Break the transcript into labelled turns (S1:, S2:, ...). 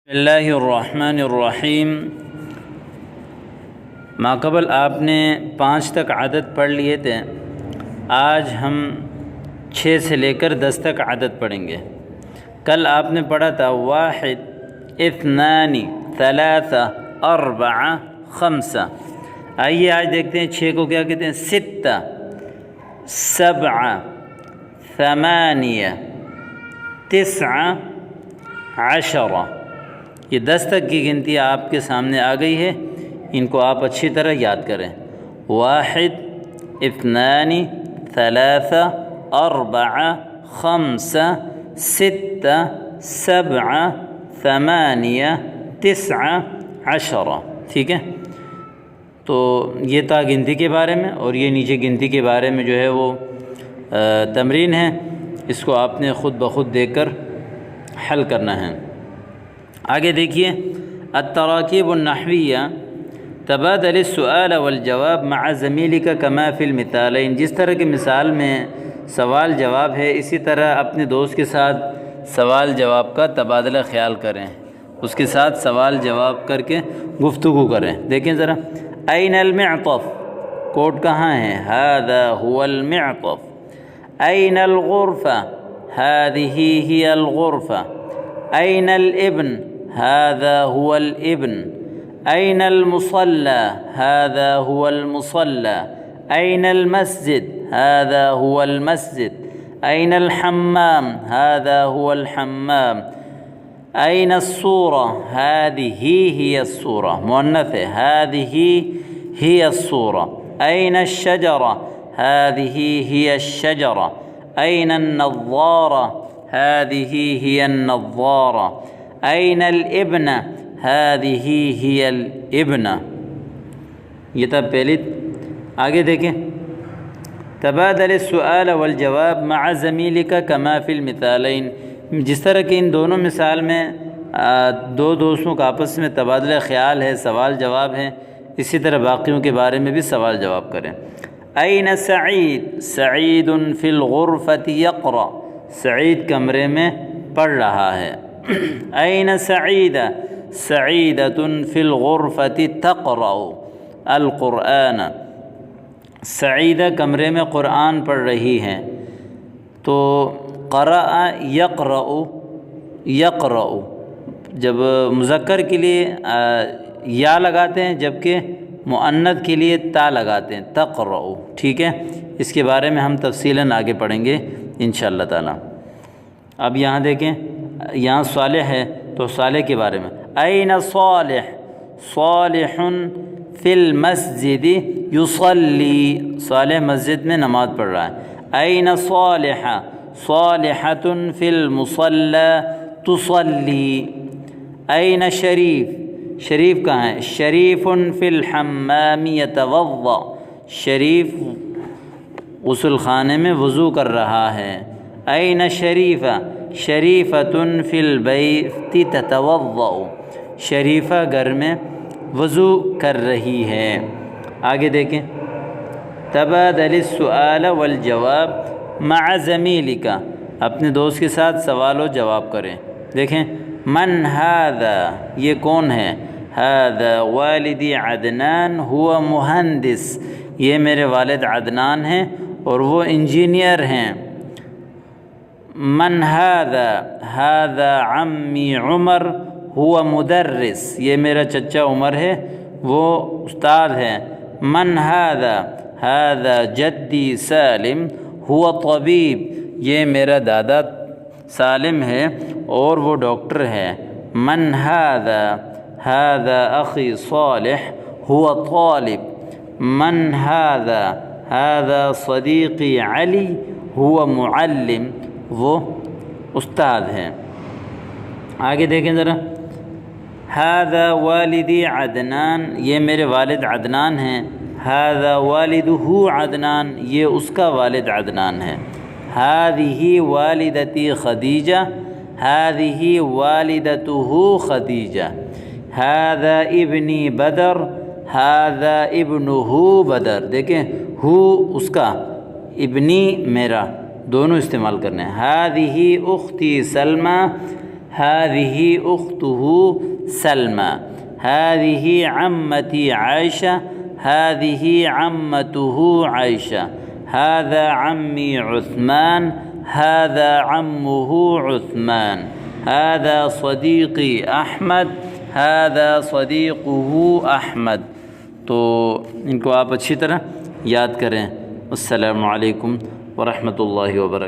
S1: بسم اللہ الرحمن الرحیم۔ ماقبل آپ نے 5 تک عدد پڑھ لیے تھے، آج ہم 6 سے لے کر 10 تک عدد پڑھیں گے۔ کل آپ نے پڑھا تھا 1 2 3 4 5۔ آئیے آج دیکھتے ہیں 6 کو کیا کہتے ہیں۔ 6 7 8 9 10۔ یہ 10 تک کی گنتی آپ کے سامنے آ گئی ہے، ان کو آپ اچھی طرح یاد کریں۔ 1 2 3 4 5 6 7 8 9 10۔ ٹھیک ہے، تو یہ تا گنتی کے بارے میں، اور یہ نیچے گنتی کے بارے میں جو ہے وہ تمرین ہے، اس کو آپ نے خود بخود دیکھ کر حل کرنا ہے۔ آگے دیکھیے، التراکیب النحویہ تبادل السؤال والجواب مع زمیلک کما فی المثالین۔ جس طرح کی مثال میں سوال جواب ہے، اسی طرح اپنے دوست کے ساتھ سوال جواب کا تبادلہ خیال کریں، اس کے ساتھ سوال جواب کر کے گفتگو کریں۔ دیکھیں ذرا، این المعطف، کوڈ کہاں ہے؟ ھذا ھو المعطف۔ این الغرفہ، ھذہ ہی الغرفہ۔ این الابن، ھذا ھو الابن۔ این المصلی، ھذا ھو المصلی۔ این المسجد، ھذا ھو المسجد۔ این الحمام، ھذا ھو الحمام۔ این الصورہ، ھذہ ہی الصورہ، مؤنث ہے، ھذہ ہی الصورہ۔ این الشجرہ، ھذہ ہی الشجرہ۔ این النظارہ، ھذہ ہی النظارہ۔ این الابن، ھذہ ہی الابن۔ یہ تھا پہلی۔ آگے دیکھیں، تبادل السؤال والجواب مع زمیلک کما فی المثالین۔ جس طرح کہ ان دونوں مثال میں دو دوستوں کا آپس میں تبادلہ خیال ہے، سوال جواب ہے، اسی طرح باقیوں کے بارے میں بھی سوال جواب کریں۔ این سعید، سعید فی الغرفۃ یقرأ، سعید کمرے میں پڑھ رہا ہے۔ این سعیدہ، سعیدۃ فی الغرفۃ تقرأ القرآن، سعیدہ کمرے میں قرآن پڑھ رہی ہیں۔ تو قرأ یقرأ، یقرأ جب مذکر کے لیے یا لگاتے ہیں، جبکہ مؤنث کے لیے تا لگاتے ہیں، تقرأ۔ ٹھیک ہے، اس کے بارے میں ہم تفصیلاً آگے پڑھیں گے انشاءاللہ تعالی۔ اب یہاں دیکھیں، یہاں صالح ہے تو صالح کے بارے میں، این صالح، صالح فی المسجد یصلی، صالح مسجد میں نماز پڑھ رہا ہے۔ این صالحہ، صالحۃ فی المصلی تصلی۔ این شریف، شریف کہاں ہے؟ شریف فی الحمام یتوضا، شریف غسل خانے میں وضو کر رہا ہے۔ این شریفہ، شریفۃ فی البیت تتوضا، شریفہ گھر میں وضو کر رہی ہے۔ آگے دیکھیں، تبادل السؤال والجواب مع زمیلک، اپنے دوست کے ساتھ سوال و جواب کریں۔ دیکھیں، من ھذا، یہ کون ہے؟ ھذا والدی عدنان ھو مہندس، یہ میرے والد عدنان ہیں اور وہ انجینئر ہیں۔ من ھذا، ھذا عمی عمر ھو مدرس، یہ میرا چچا عمر ہے، وہ استاد ہے۔ من ھذا، ھذا جدی سالم ھو طبیب، یہ میرا دادا سالم ہے اور وہ ڈاکٹر ہے۔ من ھذا، ھذا اخی صالح ھو طالب۔ من ھذا، ھذا صدیقی علی ھو معلم، وہ استاد ہے۔ آگے دیکھیں ذرا، ھذا والدی عدنان، یہ میرے والد عدنان ہیں۔ ھذا والدہ عدنان، یہ اس کا والد عدنان ہے۔ ھذہ والدتی خدیجہ، ھذہ والدتہ خدیجہ۔ ھذا ابنی بدر، ھذا ابنہ بدر۔ دیکھیں، ہو اس کا، ابنی میرا، دونوں استعمال کرنے ہیں۔ ھذہ اختی سلمیٰ، هذه أخته سلمى، هذه عمتي عائشة، هذه عمته عائشة، هذا عمي عثمان، هذا عمه عثمان، هذا صديقي أحمد، هذا صديقه أحمد۔ تو ان کو آپ اچھی طرح یاد کریں۔ السلام علیکم ورحمۃ اللہ وبرکاتہ۔